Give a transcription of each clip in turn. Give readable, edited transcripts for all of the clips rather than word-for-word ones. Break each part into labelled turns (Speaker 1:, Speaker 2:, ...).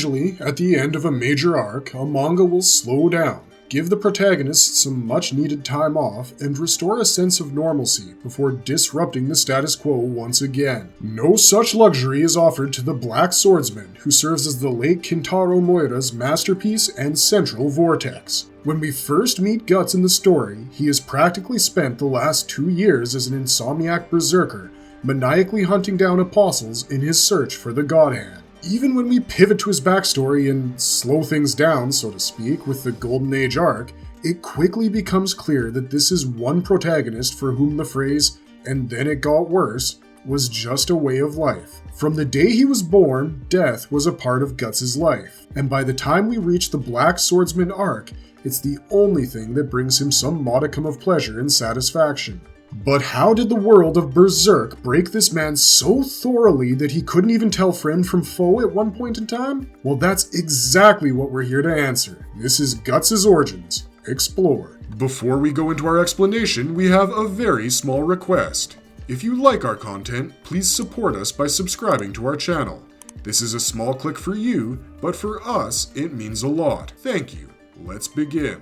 Speaker 1: Usually, at the end of a major arc, a manga will slow down, give the protagonist some much-needed time off, and restore a sense of normalcy before disrupting the status quo once again. No such luxury is offered to the Black Swordsman, who serves as the late Kentaro Moira's masterpiece and central vortex. When we first meet Guts in the story, he has practically spent the last 2 years as an insomniac berserker, maniacally hunting down apostles in his search for the God Hand. Even when we pivot to his backstory and slow things down, so to speak, with the Golden Age arc, it quickly becomes clear that this is one protagonist for whom the phrase, "and then it got worse," was just a way of life. From the day he was born, death was a part of Guts' life, and by the time we reach the Black Swordsman arc, it's the only thing that brings him some modicum of pleasure and satisfaction. But how did the world of Berserk break this man so thoroughly that he couldn't even tell friend from foe at one point in time? Well, that's exactly what we're here to answer. This is Guts' Origins Explored. Before we go into our explanation, we have a very small request. If you like our content, please support us by subscribing to our channel. This is a small click for you, but for us, it means a lot. Thank you. Let's begin.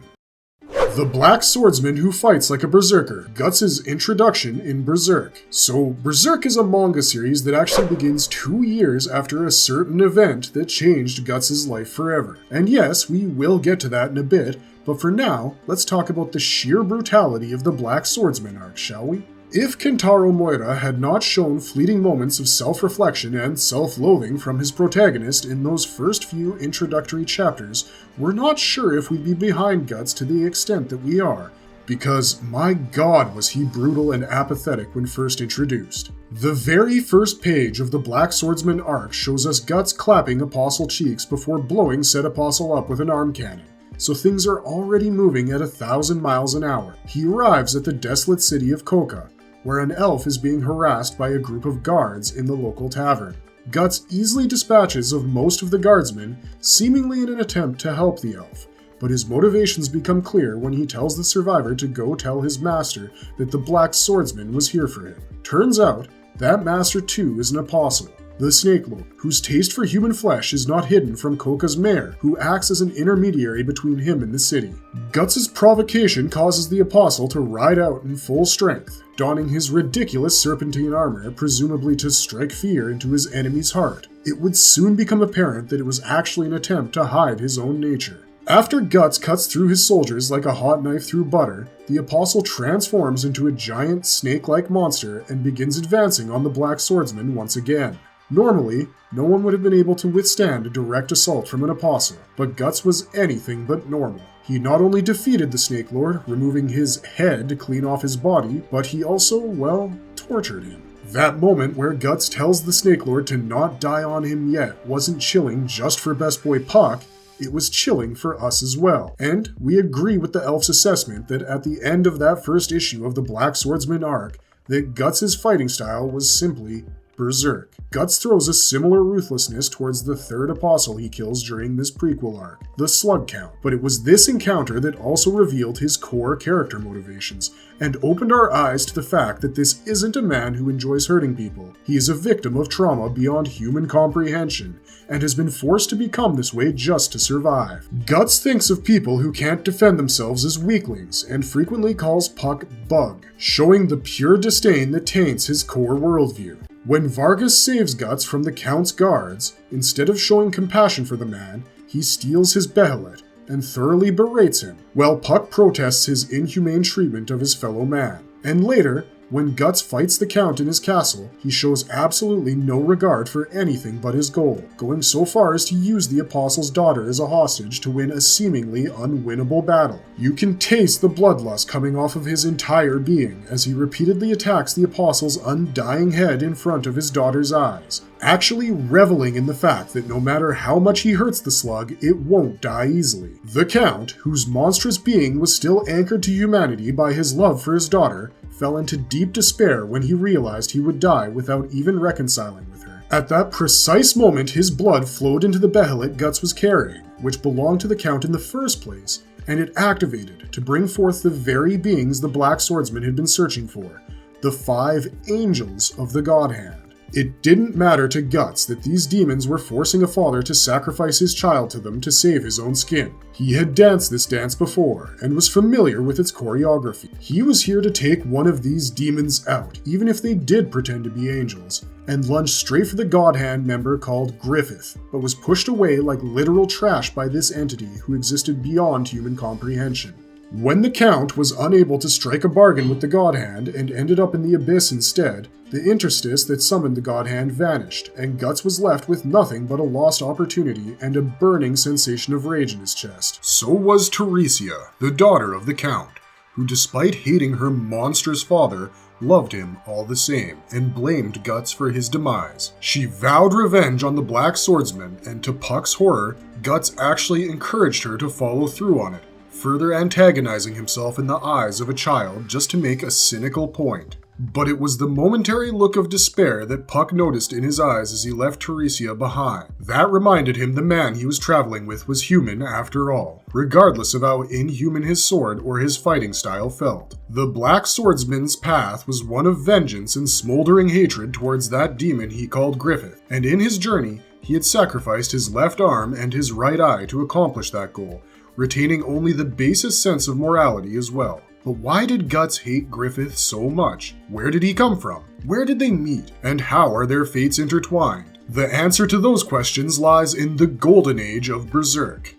Speaker 1: The Black Swordsman who fights like a berserker, Guts' introduction in Berserk. So, Berserk is a manga series that actually begins 2 years after a certain event that changed Guts' life forever. And yes, we will get to that in a bit, but for now, let's talk about the sheer brutality of the Black Swordsman arc, shall we? If Kentaro Moira had not shown fleeting moments of self-reflection and self-loathing from his protagonist in those first few introductory chapters, we're not sure if we'd be behind Guts to the extent that we are, because my god was he brutal and apathetic when first introduced. The very first page of the Black Swordsman arc shows us Guts clapping Apostle cheeks before blowing said Apostle up with an arm cannon. So things are already moving at 1,000 miles an hour. He arrives at the desolate city of Koka, where an elf is being harassed by a group of guards in the local tavern. Guts easily dispatches of most of the guardsmen, seemingly in an attempt to help the elf, but his motivations become clear when he tells the survivor to go tell his master that the Black Swordsman was here for him. Turns out, that master too is an apostle, the Snake Lord, whose taste for human flesh is not hidden from Koka's mayor, who acts as an intermediary between him and the city. Guts' provocation causes the apostle to ride out in full strength, donning his ridiculous serpentine armor, presumably to strike fear into his enemy's heart. It would soon become apparent that it was actually an attempt to hide his own nature. After Guts cuts through his soldiers like a hot knife through butter, the apostle transforms into a giant snake-like monster and begins advancing on the Black Swordsman once again. Normally, no one would have been able to withstand a direct assault from an apostle, but Guts was anything but normal. He not only defeated the Snake Lord, removing his head to clean off his body, but he also, well, tortured him. That moment where Guts tells the Snake Lord to not die on him yet wasn't chilling just for best boy Puck, it was chilling for us as well. And we agree with the elf's assessment that at the end of that first issue of the Black Swordsman arc, that Guts' fighting style was simply Berserk. Guts throws a similar ruthlessness towards the third apostle he kills during this prequel arc, the Slug Count. But it was this encounter that also revealed his core character motivations, and opened our eyes to the fact that this isn't a man who enjoys hurting people. He is a victim of trauma beyond human comprehension, and has been forced to become this way just to survive. Guts thinks of people who can't defend themselves as weaklings, and frequently calls Puck Bug, showing the pure disdain that taints his core worldview. When Vargas saves Guts from the Count's guards, instead of showing compassion for the man, he steals his behelit and thoroughly berates him, while Puck protests his inhumane treatment of his fellow man. And later, when Guts fights the Count in his castle, he shows absolutely no regard for anything but his goal, going so far as to use the Apostle's daughter as a hostage to win a seemingly unwinnable battle. You can taste the bloodlust coming off of his entire being as he repeatedly attacks the Apostle's undying head in front of his daughter's eyes, actually reveling in the fact that no matter how much he hurts the slug, it won't die easily. The Count, whose monstrous being was still anchored to humanity by his love for his daughter, fell into deep despair when he realized he would die without even reconciling with her. At that precise moment, his blood flowed into the behelit Guts was carrying, which belonged to the Count in the first place, and it activated to bring forth the very beings the Black Swordsman had been searching for, the 5 angels of the God Hand. It didn't matter to Guts that these demons were forcing a father to sacrifice his child to them to save his own skin. He had danced this dance before, and was familiar with its choreography. He was here to take one of these demons out, even if they did pretend to be angels, and lunged straight for the God Hand member called Griffith, but was pushed away like literal trash by this entity who existed beyond human comprehension. When the Count was unable to strike a bargain with the God Hand and ended up in the abyss instead, the interstice that summoned the God Hand vanished, and Guts was left with nothing but a lost opportunity and a burning sensation of rage in his chest. So was Teresia, the daughter of the Count, who despite hating her monstrous father, loved him all the same, and blamed Guts for his demise. She vowed revenge on the Black Swordsman, and to Puck's horror, Guts actually encouraged her to follow through on it, further antagonizing himself in the eyes of a child just to make a cynical point. But it was the momentary look of despair that Puck noticed in his eyes as he left Teresia behind. That reminded him the man he was traveling with was human after all, regardless of how inhuman his sword or his fighting style felt. The Black Swordsman's path was one of vengeance and smoldering hatred towards that demon he called Griffith, and in his journey, he had sacrificed his left arm and his right eye to accomplish that goal, retaining only the basest sense of morality as well. But why did Guts hate Griffith so much? Where did he come from? Where did they meet? And how are their fates intertwined? The answer to those questions lies in the golden age of Berserk.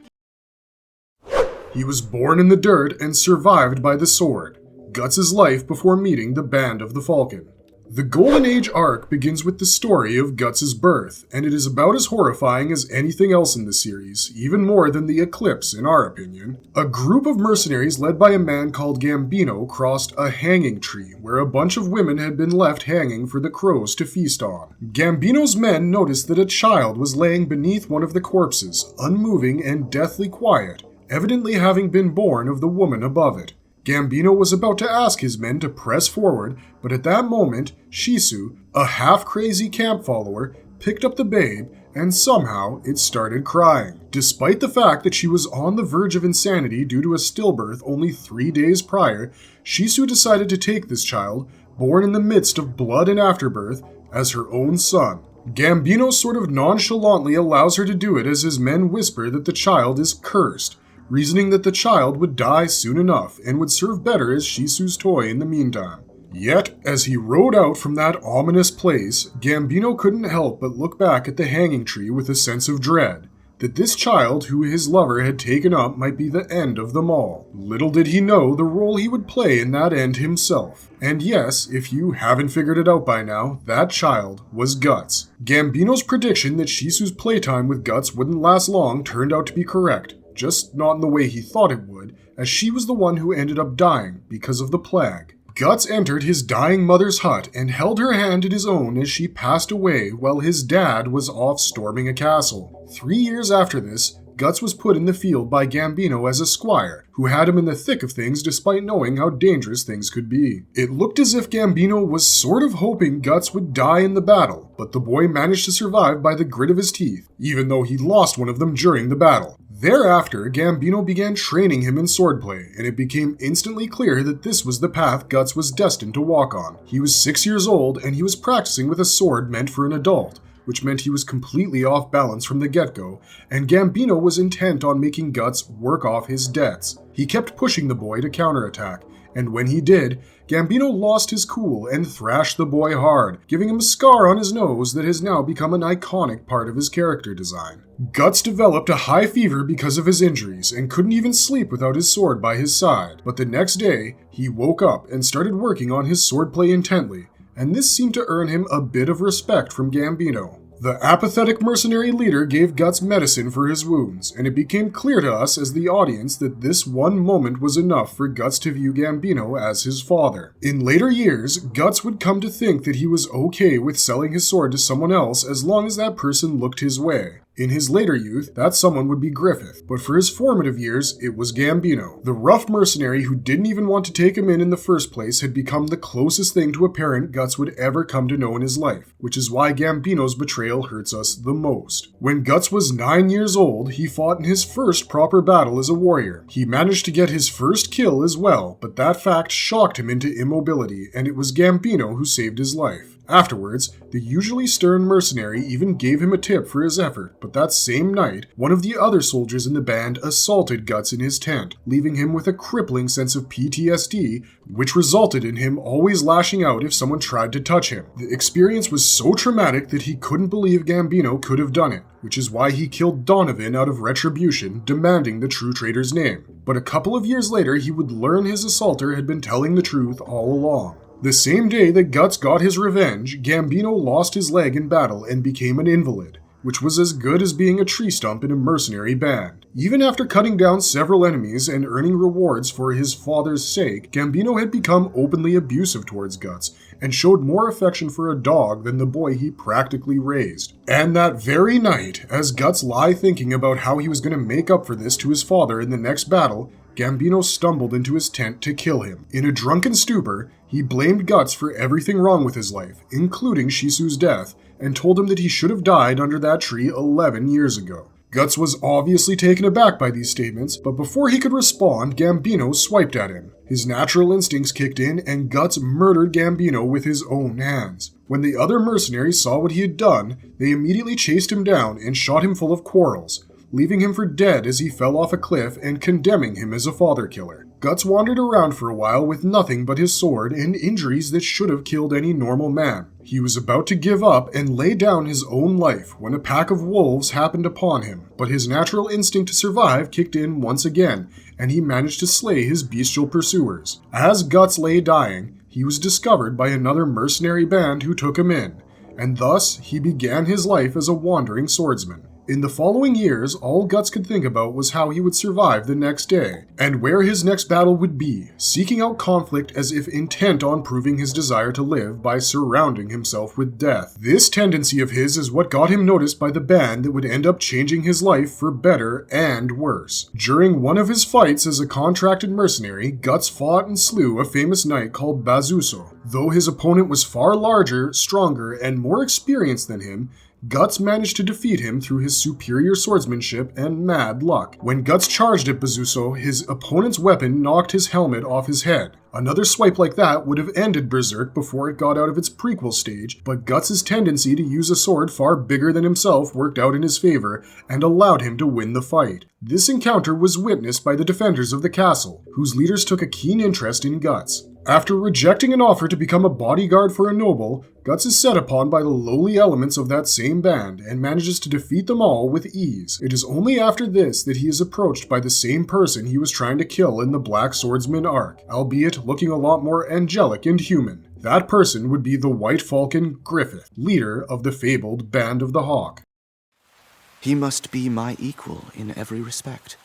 Speaker 1: He was born in the dirt and survived by the sword. Guts' life before meeting the Band of the Falcon. The Golden Age arc begins with the story of Guts' birth, and it is about as horrifying as anything else in the series, even more than the Eclipse in our opinion. A group of mercenaries led by a man called Gambino crossed a hanging tree, where a bunch of women had been left hanging for the crows to feast on. Gambino's men noticed that a child was laying beneath one of the corpses, unmoving and deathly quiet, evidently having been born of the woman above it. Gambino was about to ask his men to press forward, but at that moment, Shisu, a half-crazy camp follower, picked up the babe, and somehow it started crying. Despite the fact that she was on the verge of insanity due to a stillbirth only 3 days prior, Shisu decided to take this child, born in the midst of blood and afterbirth, as her own son. Gambino sort of nonchalantly allows her to do it as his men whisper that the child is cursed, reasoning that the child would die soon enough and would serve better as Shisu's toy in the meantime. Yet, as he rode out from that ominous place, Gambino couldn't help but look back at the hanging tree with a sense of dread, that this child who his lover had taken up might be the end of them all. Little did he know the role he would play in that end himself. And yes, if you haven't figured it out by now, that child was Guts. Gambino's prediction that Shisu's playtime with Guts wouldn't last long turned out to be correct. Just not in the way he thought it would, as she was the one who ended up dying because of the plague. Guts entered his dying mother's hut and held her hand in his own as she passed away while his dad was off storming a castle. 3 years after this, Guts was put in the field by Gambino as a squire, who had him in the thick of things despite knowing how dangerous things could be. It looked as if Gambino was sort of hoping Guts would die in the battle, but the boy managed to survive by the grit of his teeth, even though he lost one of them during the battle. Thereafter, Gambino began training him in swordplay, and it became instantly clear that this was the path Guts was destined to walk on. He was 6 years old, and he was practicing with a sword meant for an adult, which meant he was completely off balance from the get-go, and Gambino was intent on making Guts work off his debts. He kept pushing the boy to counterattack, and when he did, Gambino lost his cool and thrashed the boy hard, giving him a scar on his nose that has now become an iconic part of his character design. Guts developed a high fever because of his injuries and couldn't even sleep without his sword by his side, but the next day, he woke up and started working on his swordplay intently, and this seemed to earn him a bit of respect from Gambino. The apathetic mercenary leader gave Guts medicine for his wounds, and it became clear to us as the audience that this one moment was enough for Guts to view Gambino as his father. In later years, Guts would come to think that he was okay with selling his sword to someone else as long as that person looked his way. In his later youth, that someone would be Griffith, but for his formative years, it was Gambino. The rough mercenary who didn't even want to take him in the first place had become the closest thing to a parent Guts would ever come to know in his life, which is why Gambino's betrayal hurts us the most. When Guts was 9 years old, he fought in his first proper battle as a warrior. He managed to get his first kill as well, but that fact shocked him into immobility, and it was Gambino who saved his life. Afterwards, the usually stern mercenary even gave him a tip for his effort, but that same night, one of the other soldiers in the band assaulted Guts in his tent, leaving him with a crippling sense of PTSD, which resulted in him always lashing out if someone tried to touch him. The experience was so traumatic that he couldn't believe Gambino could have done it, which is why he killed Donovan out of retribution, demanding the true traitor's name. But a couple of years later, he would learn his assaulter had been telling the truth all along. The same day that Guts got his revenge, Gambino lost his leg in battle and became an invalid, which was as good as being a tree stump in a mercenary band. Even after cutting down several enemies and earning rewards for his father's sake, Gambino had become openly abusive towards Guts, and showed more affection for a dog than the boy he practically raised. And that very night, as Guts lay thinking about how he was going to make up for this to his father in the next battle, Gambino stumbled into his tent to kill him. In a drunken stupor, he blamed Guts for everything wrong with his life, including Shisu's death, and told him that he should have died under that tree 11 years ago. Guts was obviously taken aback by these statements, but before he could respond, Gambino swiped at him. His natural instincts kicked in, and Guts murdered Gambino with his own hands. When the other mercenaries saw what he had done, they immediately chased him down and shot him full of quarrels, leaving him for dead as he fell off a cliff and condemning him as a father killer. Guts wandered around for a while with nothing but his sword and injuries that should have killed any normal man. He was about to give up and lay down his own life when a pack of wolves happened upon him, but his natural instinct to survive kicked in once again, and he managed to slay his bestial pursuers. As Guts lay dying, he was discovered by another mercenary band who took him in, and thus he began his life as a wandering swordsman. In the following years, all Guts could think about was how he would survive the next day, and where his next battle would be, seeking out conflict as if intent on proving his desire to live by surrounding himself with death. This tendency of his is what got him noticed by the band that would end up changing his life for better and worse. During one of his fights as a contracted mercenary, Guts fought and slew a famous knight called Bazuso. Though his opponent was far larger, stronger, and more experienced than him, Guts managed to defeat him through his superior swordsmanship and mad luck. When Guts charged at Bazuso, his opponent's weapon knocked his helmet off his head. Another swipe like that would have ended Berserk before it got out of its prequel stage, but Guts' tendency to use a sword far bigger than himself worked out in his favor and allowed him to win the fight. This encounter was witnessed by the defenders of the castle, whose leaders took a keen interest in Guts. After rejecting an offer to become a bodyguard for a noble, Guts is set upon by the lowly elements of that same band and manages to defeat them all with ease. It is only after this that he is approached by the same person he was trying to kill in the Black Swordsman arc, albeit looking a lot more angelic and human. That person would be the White Falcon Griffith, leader of the fabled Band of the Hawk.
Speaker 2: He must be my equal in every respect.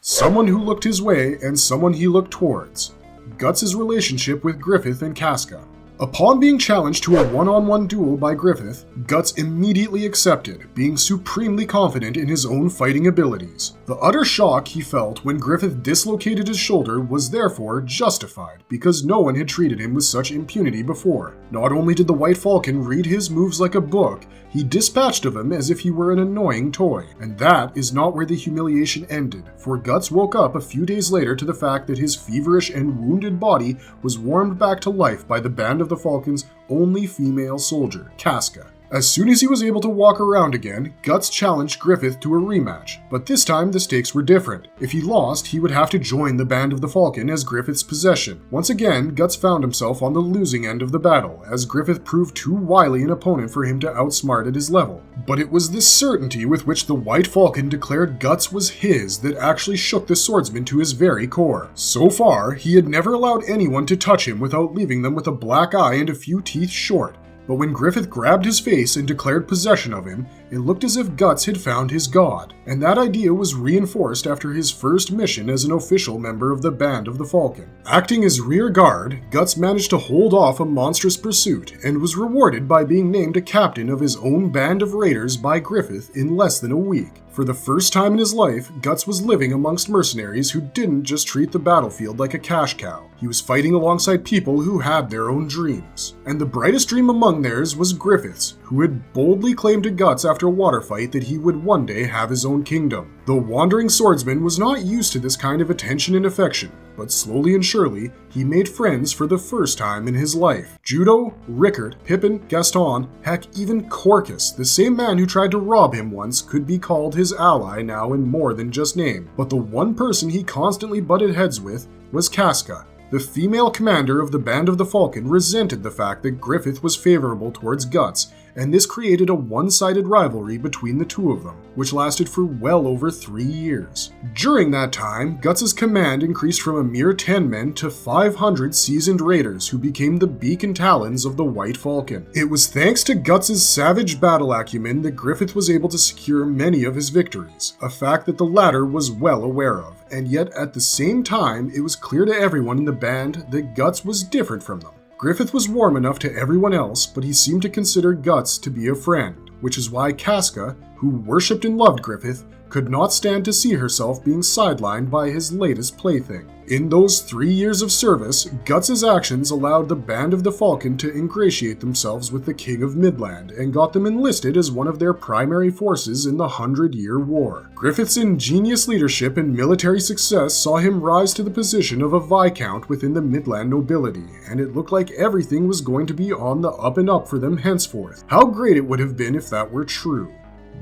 Speaker 1: Someone who looked his way and someone he looked towards. Guts' relationship with Griffith and Casca. Upon being challenged to a one-on-one duel by Griffith, Guts immediately accepted, being supremely confident in his own fighting abilities. The utter shock he felt when Griffith dislocated his shoulder was therefore justified, because no one had treated him with such impunity before. Not only did the White Falcon read his moves like a book, he dispatched of him as if he were an annoying toy. And that is not where the humiliation ended, for Guts woke up a few days later to the fact that his feverish and wounded body was warmed back to life by the Band of the Falcon's only female soldier, Casca. As soon as he was able to walk around again, Guts challenged Griffith to a rematch, but this time the stakes were different. If he lost, he would have to join the Band of the Falcon as Griffith's possession. Once again, Guts found himself on the losing end of the battle, as Griffith proved too wily an opponent for him to outsmart at his level. But it was this certainty with which the White Falcon declared Guts was his that actually shook the swordsman to his very core. So far, he had never allowed anyone to touch him without leaving them with a black eye and a few teeth short. But when Griffith grabbed his face and declared possession of him, it looked as if Guts had found his god, and that idea was reinforced after his first mission as an official member of the Band of the Falcon. Acting as rear guard, Guts managed to hold off a monstrous pursuit, and was rewarded by being named a captain of his own band of raiders by Griffith in less than a week. For the first time in his life, Guts was living amongst mercenaries who didn't just treat the battlefield like a cash cow. He was fighting alongside people who had their own dreams. And the brightest dream among theirs was Griffith's, who had boldly claimed to Guts after after water fight that he would one day have his own kingdom. The wandering swordsman was not used to this kind of attention and affection, but slowly and surely, he made friends for the first time in his life. Judo, Rickard, Pippin, Gaston, heck, even Corcus, the same man who tried to rob him once, could be called his ally now in more than just name. But the one person he constantly butted heads with was Casca. The female commander of the Band of the Falcon resented the fact that Griffith was favorable towards Guts, and this created a one-sided rivalry between the two of them, which lasted for well over 3 years. During that time, Guts' command increased from a mere 10 men to 500 seasoned raiders who became the beacon talons of the White Falcon. It was thanks to Guts' savage battle acumen that Griffith was able to secure many of his victories, a fact that the latter was well aware of. And yet at the same time, it was clear to everyone in the band that Guts was different from them. Griffith was warm enough to everyone else, but he seemed to consider Guts to be a friend, which is why Casca, who worshipped and loved Griffith, could not stand to see herself being sidelined by his latest plaything. In those 3 years of service, Guts' actions allowed the Band of the Falcon to ingratiate themselves with the King of Midland and got them enlisted as one of their primary forces in the 100-Year War. Griffith's ingenious leadership and military success saw him rise to the position of a Viscount within the Midland nobility, and it looked like everything was going to be on the up and up for them henceforth. How great it would have been if that were true.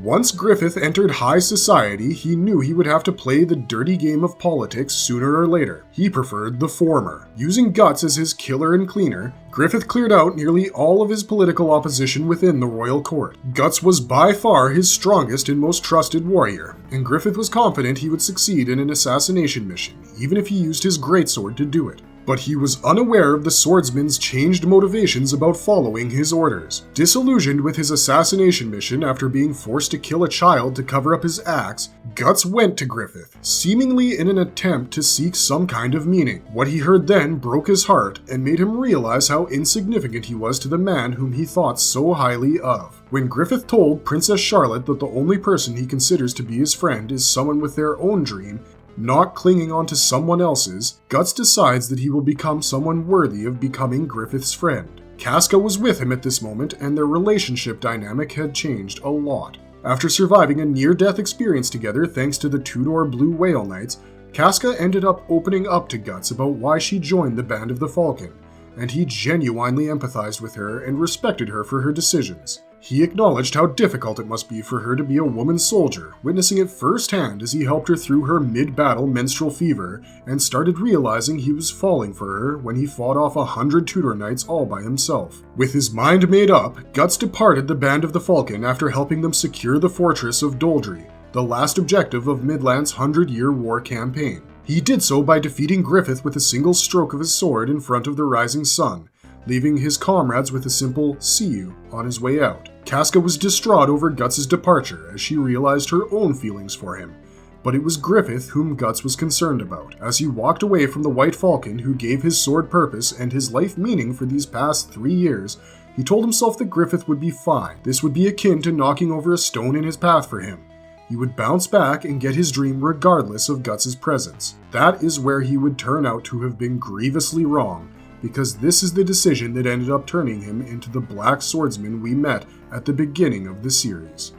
Speaker 1: Once Griffith entered high society, he knew he would have to play the dirty game of politics sooner or later. He preferred the former. Using Guts as his killer and cleaner, Griffith cleared out nearly all of his political opposition within the royal court. Guts was by far his strongest and most trusted warrior, and Griffith was confident he would succeed in an assassination mission, even if he used his greatsword to do it. But he was unaware of the swordsman's changed motivations about following his orders. Disillusioned with his assassination mission after being forced to kill a child to cover up his acts, Guts went to Griffith, seemingly in an attempt to seek some kind of meaning. What he heard then broke his heart and made him realize how insignificant he was to the man whom he thought so highly of. When Griffith told Princess Charlotte that the only person he considers to be his friend is someone with their own dream, not clinging on to someone else's, Guts decides that he will become someone worthy of becoming Griffith's friend. Casca was with him at this moment, and their relationship dynamic had changed a lot. After surviving a near-death experience together thanks to the Tudor Blue Whale Knights, Casca ended up opening up to Guts about why she joined the Band of the Falcon, and he genuinely empathized with her and respected her for her decisions. He acknowledged how difficult it must be for her to be a woman soldier, witnessing it firsthand as he helped her through her mid-battle menstrual fever, and started realizing he was falling for her when he fought off 100 Tudor knights all by himself. With his mind made up, Guts departed the Band of the Falcon after helping them secure the fortress of Doldry, the last objective of Midland's 100-Year War campaign. He did so by defeating Griffith with a single stroke of his sword in front of the rising sun, leaving his comrades with a simple "see you" on his way out. Casca was distraught over Guts' departure as she realized her own feelings for him, but it was Griffith whom Guts was concerned about. As he walked away from the White Falcon who gave his sword purpose and his life meaning for these past 3 years, he told himself that Griffith would be fine. This would be akin to knocking over a stone in his path for him. He would bounce back and get his dream regardless of Guts' presence. That is where he would turn out to have been grievously wrong, because this is the decision that ended up turning him into the Black Swordsman we met at the beginning of the series.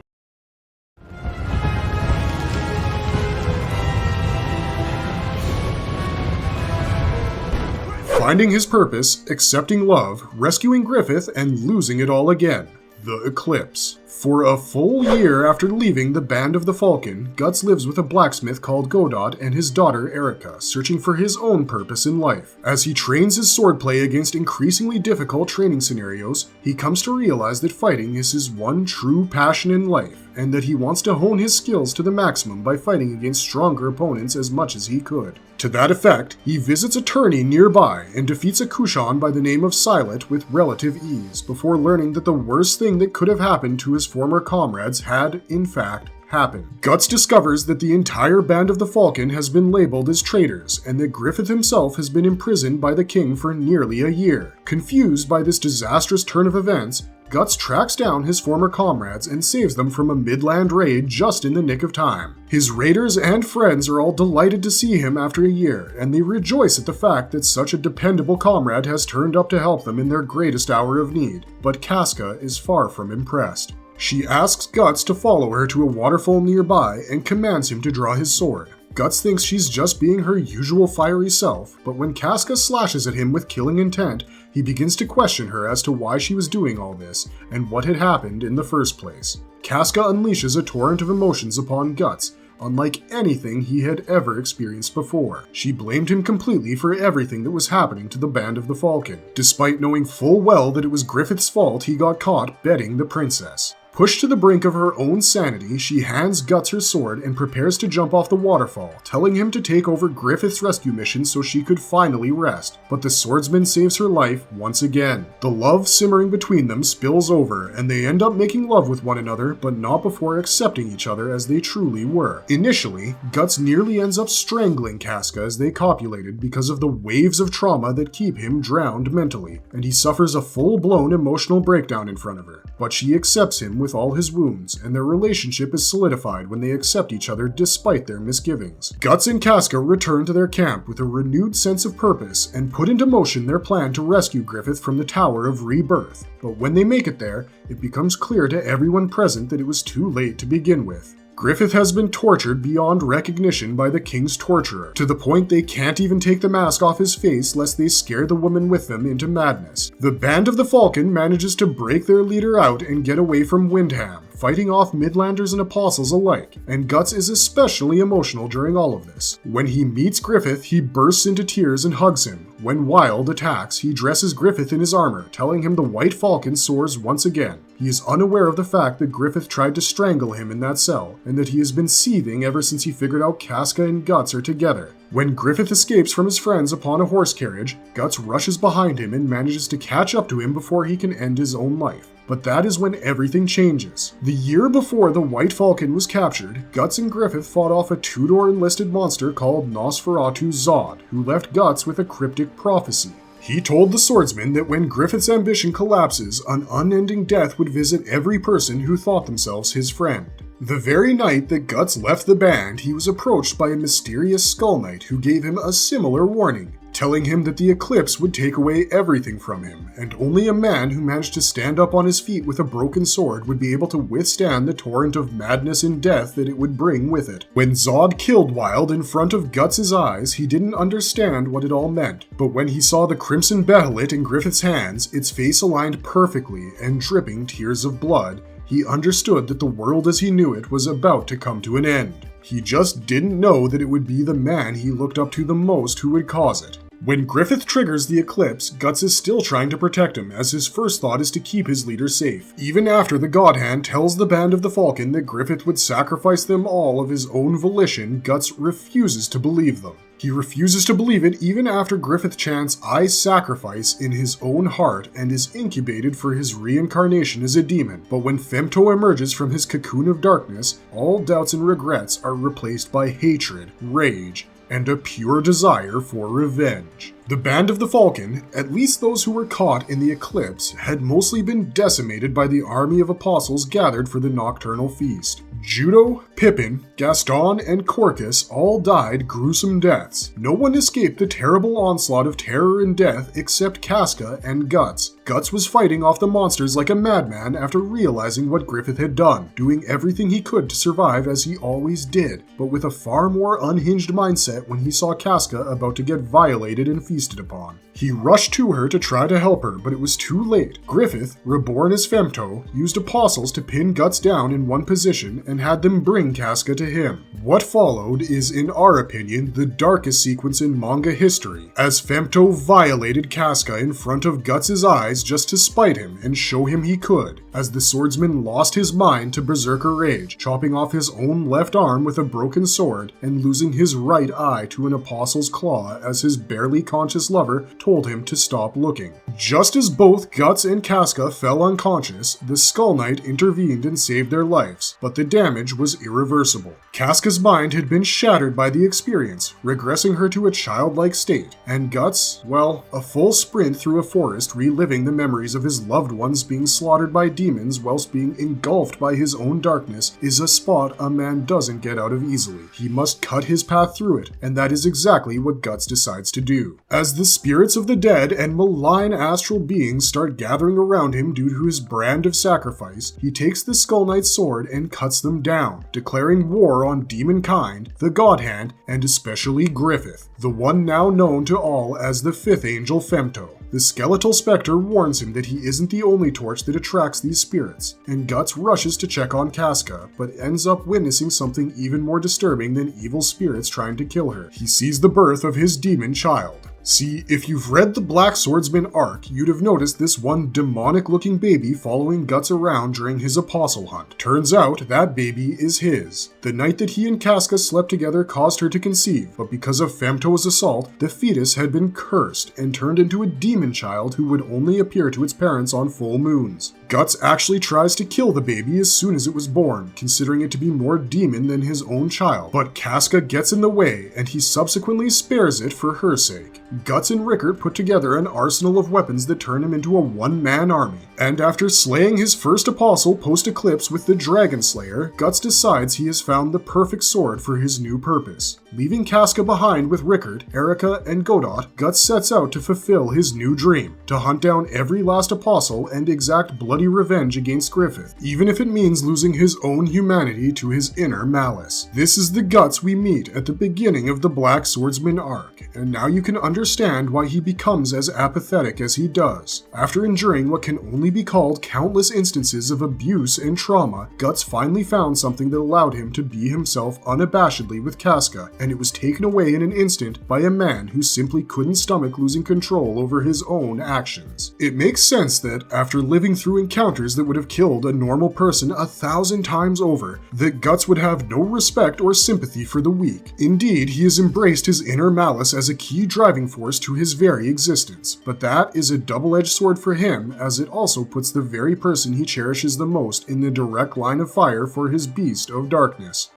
Speaker 1: Finding his purpose, accepting love, rescuing Griffith, and losing it all again. The Eclipse. For a full year after leaving the Band of the Falcon, Guts lives with a blacksmith called Godot and his daughter Erica, searching for his own purpose in life. As he trains his swordplay against increasingly difficult training scenarios, he comes to realize that fighting is his one true passion in life, and that he wants to hone his skills to the maximum by fighting against stronger opponents as much as he could. To that effect, he visits a tourney nearby and defeats a Kushan by the name of Silet with relative ease, before learning that the worst thing that could have happened to his former comrades had, in fact, happened. Guts discovers that the entire Band of the Falcon has been labeled as traitors, and that Griffith himself has been imprisoned by the king for nearly a year. Confused by this disastrous turn of events, Guts tracks down his former comrades and saves them from a Midland raid just in the nick of time. His raiders and friends are all delighted to see him after a year, and they rejoice at the fact that such a dependable comrade has turned up to help them in their greatest hour of need. But Casca is far from impressed. She asks Guts to follow her to a waterfall nearby and commands him to draw his sword. Guts thinks she's just being her usual fiery self, but when Casca slashes at him with killing intent, he begins to question her as to why she was doing all this and what had happened in the first place. Casca unleashes a torrent of emotions upon Guts, unlike anything he had ever experienced before. She blamed him completely for everything that was happening to the Band of the Falcon, despite knowing full well that it was Griffith's fault he got caught bedding the princess. Pushed to the brink of her own sanity, she hands Guts her sword and prepares to jump off the waterfall, telling him to take over Griffith's rescue mission so she could finally rest. But the swordsman saves her life once again. The love simmering between them spills over, and they end up making love with one another, but not before accepting each other as they truly were. Initially, Guts nearly ends up strangling Casca as they copulated because of the waves of trauma that keep him drowned mentally, and he suffers a full-blown emotional breakdown in front of her. But she accepts him with all his wounds, and their relationship is solidified when they accept each other despite their misgivings. Guts and Casca return to their camp with a renewed sense of purpose and put into motion their plan to rescue Griffith from the Tower of Rebirth. But when they make it there, it becomes clear to everyone present that it was too late to begin with. Griffith has been tortured beyond recognition by the king's torturer, to the point they can't even take the mask off his face lest they scare the woman with them into madness. The Band of the Falcon manages to break their leader out and get away from Windham, fighting off Midlanders and Apostles alike, and Guts is especially emotional during all of this. When he meets Griffith, he bursts into tears and hugs him. When Wild attacks, he dresses Griffith in his armor, telling him the White Falcon soars once again. He is unaware of the fact that Griffith tried to strangle him in that cell, and that he has been seething ever since he figured out Casca and Guts are together. When Griffith escapes from his friends upon a horse carriage, Guts rushes behind him and manages to catch up to him before he can end his own life. But that is when everything changes. The year before the White Falcon was captured, Guts and Griffith fought off a Tudor enlisted monster called Nosferatu Zod, who left Guts with a cryptic prophecy. He told the swordsman that when Griffith's ambition collapses, an unending death would visit every person who thought themselves his friend. The very night that Guts left the band, he was approached by a mysterious Skull Knight who gave him a similar warning, telling him that the eclipse would take away everything from him, and only a man who managed to stand up on his feet with a broken sword would be able to withstand the torrent of madness and death that it would bring with it. When Zod killed Wild in front of Guts' eyes, he didn't understand what it all meant, but when he saw the crimson behelit in Griffith's hands, its face aligned perfectly and dripping tears of blood, he understood that the world as he knew it was about to come to an end. He just didn't know that it would be the man he looked up to the most who would cause it. When Griffith triggers the eclipse, Guts is still trying to protect him, as his first thought is to keep his leader safe. Even after the God Hand tells the Band of the Falcon that Griffith would sacrifice them all of his own volition, Guts refuses to believe them. He refuses to believe it even after Griffith chants "I sacrifice" in his own heart and is incubated for his reincarnation as a demon. But when Femto emerges from his cocoon of darkness, all doubts and regrets are replaced by hatred, rage, and a pure desire for revenge. The Band of the Falcon, at least those who were caught in the eclipse, had mostly been decimated by the army of apostles gathered for the nocturnal feast. Judo, Pippin, Gaston, and Corcus all died gruesome deaths. No one escaped the terrible onslaught of terror and death except Casca and Guts. Guts was fighting off the monsters like a madman after realizing what Griffith had done, doing everything he could to survive as he always did, but with a far more unhinged mindset when he saw Casca about to get violated and feasted upon. He rushed to her to try to help her, but it was too late. Griffith, reborn as Femto, used apostles to pin Guts down in one position and had them bring Casca to him. What followed is, in our opinion, the darkest sequence in manga history, as Femto violated Casca in front of Guts' eyes just to spite him and show him he could, as the swordsman lost his mind to berserker rage, chopping off his own left arm with a broken sword and losing his right eye to an apostle's claw as his barely conscious lover told him to stop looking. Just as both Guts and Casca fell unconscious, the Skull Knight intervened and saved their lives, but the damage was irreversible. Casca's mind had been shattered by the experience, regressing her to a childlike state, and Guts, well, a full sprint through a forest reliving the memories of his loved ones being slaughtered by demons whilst being engulfed by his own darkness is a spot a man doesn't get out of easily. He must cut his path through it, and that is exactly what Guts decides to do. As the spirits of the dead and malign astral beings start gathering around him due to his brand of sacrifice, he takes the Skull Knight's sword and cuts them down, declaring war on demonkind, the God Hand, and especially Griffith, the one now known to all as the Fifth Angel Femto. The skeletal specter warns him that he isn't the only torch that attracts these spirits, and Guts rushes to check on Casca, but ends up witnessing something even more disturbing than evil spirits trying to kill her. He sees the birth of his demon child. See, if you've read the Black Swordsman arc, you'd have noticed this one demonic-looking baby following Guts around during his apostle hunt. Turns out, that baby is his. The night that he and Casca slept together caused her to conceive, but because of Femto's assault, the fetus had been cursed and turned into a demon child who would only appear to its parents on full moons. Guts actually tries to kill the baby as soon as it was born, considering it to be more demon than his own child, but Casca gets in the way, and he subsequently spares it for her sake. Guts and Rickert put together an arsenal of weapons that turn him into a one-man army, and after slaying his first apostle post-eclipse with the Dragon Slayer, Guts decides he has found the perfect sword for his new purpose. Leaving Casca behind with Rickert, Erica, and Godot, Guts sets out to fulfill his new dream, to hunt down every last apostle and exact bloody revenge against Griffith, even if it means losing his own humanity to his inner malice. This is the Guts we meet at the beginning of the Black Swordsman arc, and now you can understand why he becomes as apathetic as he does. After enduring what can only be called countless instances of abuse and trauma, Guts finally found something that allowed him to be himself unabashedly with Casca, and it was taken away in an instant by a man who simply couldn't stomach losing control over his own actions. It makes sense that, after living through encounters that would have killed a normal person 1,000 times over, that Guts would have no respect or sympathy for the weak. Indeed, he has embraced his inner malice as a key driving force to his very existence, but that is a double-edged sword for him, as it also puts the very person he cherishes the most in the direct line of fire for his beast of darkness.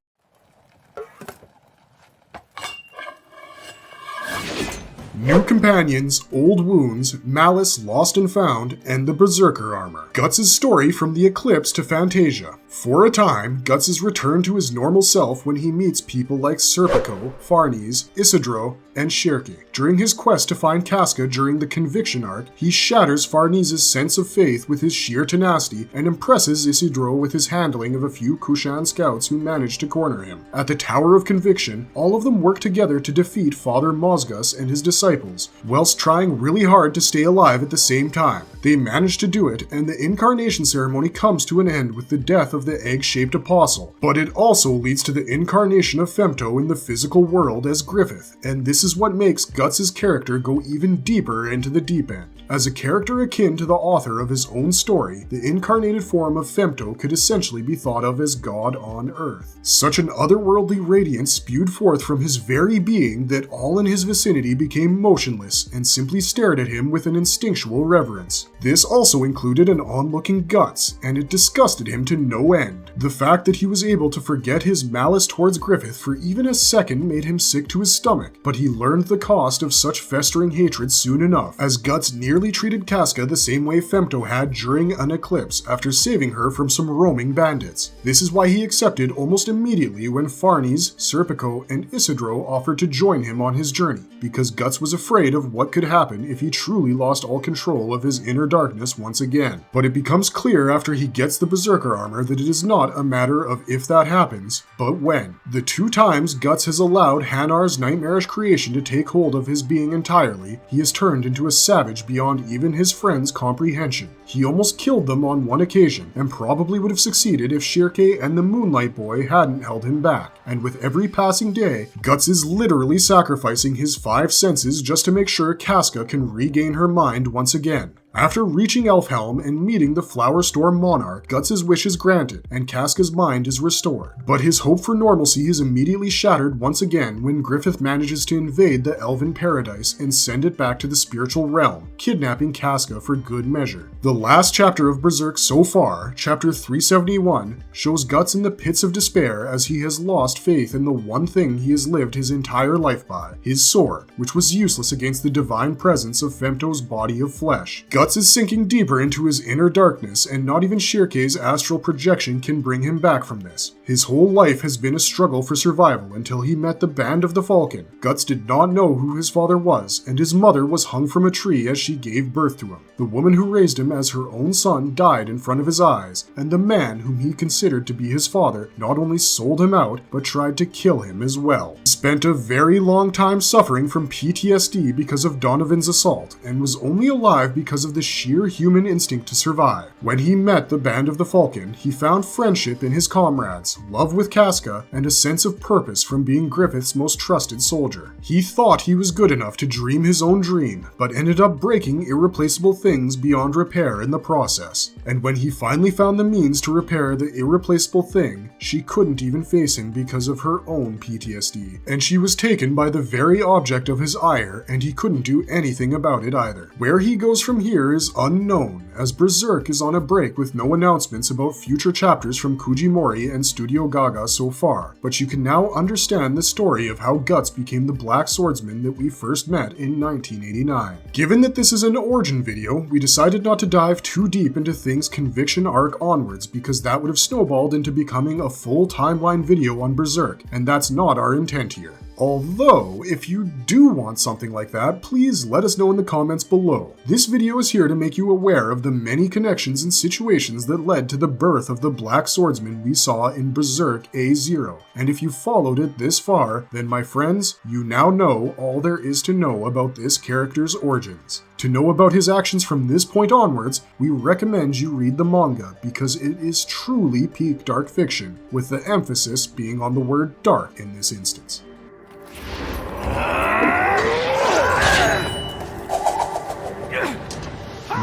Speaker 1: New companions, old wounds, malice lost and found, and the Berserker armor. Guts' story from the Eclipse to Fantasia. For a time, Guts is returned to his normal self when he meets people like Serpico, Farnese, Isidro, and Shirky. During his quest to find Casca during the Conviction arc, he shatters Farnese's sense of faith with his sheer tenacity and impresses Isidro with his handling of a few Kushan scouts who manage to corner him. At the Tower of Conviction, all of them work together to defeat Father Mozgus and his disciples, whilst trying really hard to stay alive at the same time. They manage to do it, and the incarnation ceremony comes to an end with the death of the egg-shaped apostle. But it also leads to the incarnation of Femto in the physical world as Griffith, and this is what makes Guts' character go even deeper into the deep end. As a character akin to the author of his own story, the incarnated form of Femto could essentially be thought of as God on Earth. Such an otherworldly radiance spewed forth from his very being that all in his vicinity became motionless and simply stared at him with an instinctual reverence. This also included an onlooking Guts, and it disgusted him to no end. The fact that he was able to forget his malice towards Griffith for even a second made him sick to his stomach, but he learned the cost of such festering hatred soon enough, as Guts nearly treated Casca the same way Femto had during an eclipse after saving her from some roaming bandits. This is why he accepted almost immediately when Farnese, Serpico, and Isidro offered to join him on his journey, because Guts was afraid of what could happen if he truly lost all control of his inner darkness once again. But it becomes clear after he gets the Berserker armor that it is not a matter of if that happens, but when. The 2 times Guts has allowed Hanar's nightmarish creation to take hold of his being entirely, he has turned into a savage beyond even his friends' comprehension. He almost killed them on one occasion, and probably would have succeeded if Shirke and the Moonlight Boy hadn't held him back. And with every passing day, Guts is literally sacrificing his 5 senses just to make sure Casca can regain her mind once again. After reaching Elfhelm and meeting the Flower Storm Monarch, Guts' wish is granted, and Casca's mind is restored. But his hope for normalcy is immediately shattered once again when Griffith manages to invade the Elven Paradise and send it back to the spiritual realm, kidnapping Casca for good measure. The last chapter of Berserk so far, chapter 371, shows Guts in the pits of despair as he has lost faith in the one thing he has lived his entire life by, his sword, which was useless against the divine presence of Femto's body of flesh. Guts is sinking deeper into his inner darkness, and not even Shirke's astral projection can bring him back from this. His whole life has been a struggle for survival until he met the Band of the Falcon. Guts did not know who his father was, and his mother was hung from a tree as she gave birth to him. The woman who raised him as her own son died in front of his eyes, and the man whom he considered to be his father not only sold him out, but tried to kill him as well. He spent a very long time suffering from PTSD because of Donovan's assault, and was only alive because of the sheer human instinct to survive. When he met the Band of the Falcon, he found friendship in his comrades, love with Casca, and a sense of purpose from being Griffith's most trusted soldier. He thought he was good enough to dream his own dream, but ended up breaking irreplaceable things beyond repair in the process. And when he finally found the means to repair the irreplaceable thing, she couldn't even face him because of her own PTSD. And she was taken by the very object of his ire, and he couldn't do anything about it either. Where he goes from here is unknown, as Berserk is on a break with no announcements about future chapters from Kujimori and Studio Gaga so far, but you can now understand the story of how Guts became the Black Swordsman that we first met in 1989. Given that this is an origin video, we decided not to dive too deep into things Conviction arc onwards because that would have snowballed into becoming a full timeline video on Berserk, and that's not our intent here. Although, if you do want something like that, please let us know in the comments below. This video is here to make you aware of the many connections and situations that led to the birth of the Black Swordsman we saw in Berserk A0. And if you followed it this far, then my friends, you now know all there is to know about this character's origins. To know about his actions from this point onwards, we recommend you read the manga because it is truly peak dark fiction, with the emphasis being on the word dark in this instance.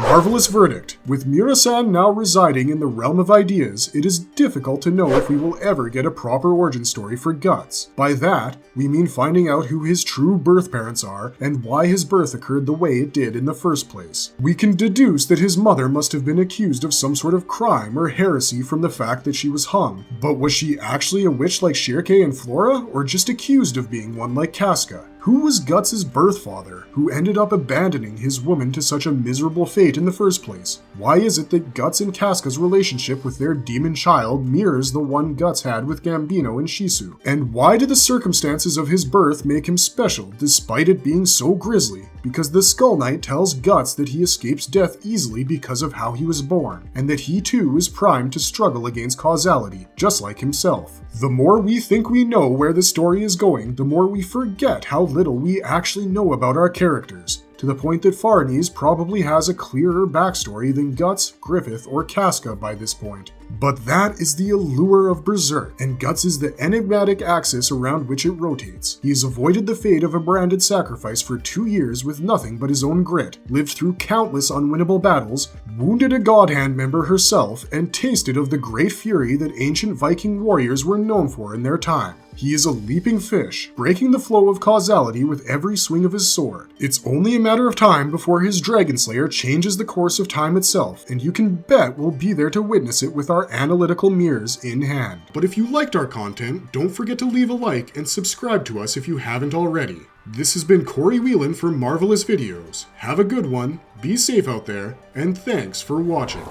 Speaker 1: Marvelous verdict. With Mura-san now residing in the realm of ideas, it is difficult to know if we will ever get a proper origin story for Guts. By that, we mean finding out who his true birth parents are and why his birth occurred the way it did in the first place. We can deduce that his mother must have been accused of some sort of crime or heresy from the fact that she was hung. But was she actually a witch like Shirke and Flora, or just accused of being one like Casca? Who was Guts' birth father, who ended up abandoning his woman to such a miserable fate in the first place? Why is it that Guts and Casca's relationship with their demon child mirrors the one Guts had with Gambino and Shisu? And why do the circumstances of his birth make him special, despite it being so grisly? Because the Skull Knight tells Guts that he escapes death easily because of how he was born, and that he too is primed to struggle against causality, just like himself. The more we think we know where the story is going, the more we forget how little we actually know about our characters, to the point that Farnese probably has a clearer backstory than Guts, Griffith, or Casca by this point. But that is the allure of Berserk, and Guts is the enigmatic axis around which it rotates. He has avoided the fate of a branded sacrifice for 2 years with nothing but his own grit, lived through countless unwinnable battles, wounded a God Hand member herself, and tasted of the great fury that ancient Viking warriors were known for in their time. He is a leaping fish, breaking the flow of causality with every swing of his sword. It's only a matter of time before his Dragon Slayer changes the course of time itself, and you can bet we'll be there to witness it with our analytical mirrors in hand. But if you liked our content, don't forget to leave a like and subscribe to us if you haven't already. This has been Corey Whelan for Marvelous Videos. Have a good one, be safe out there, and thanks for watching.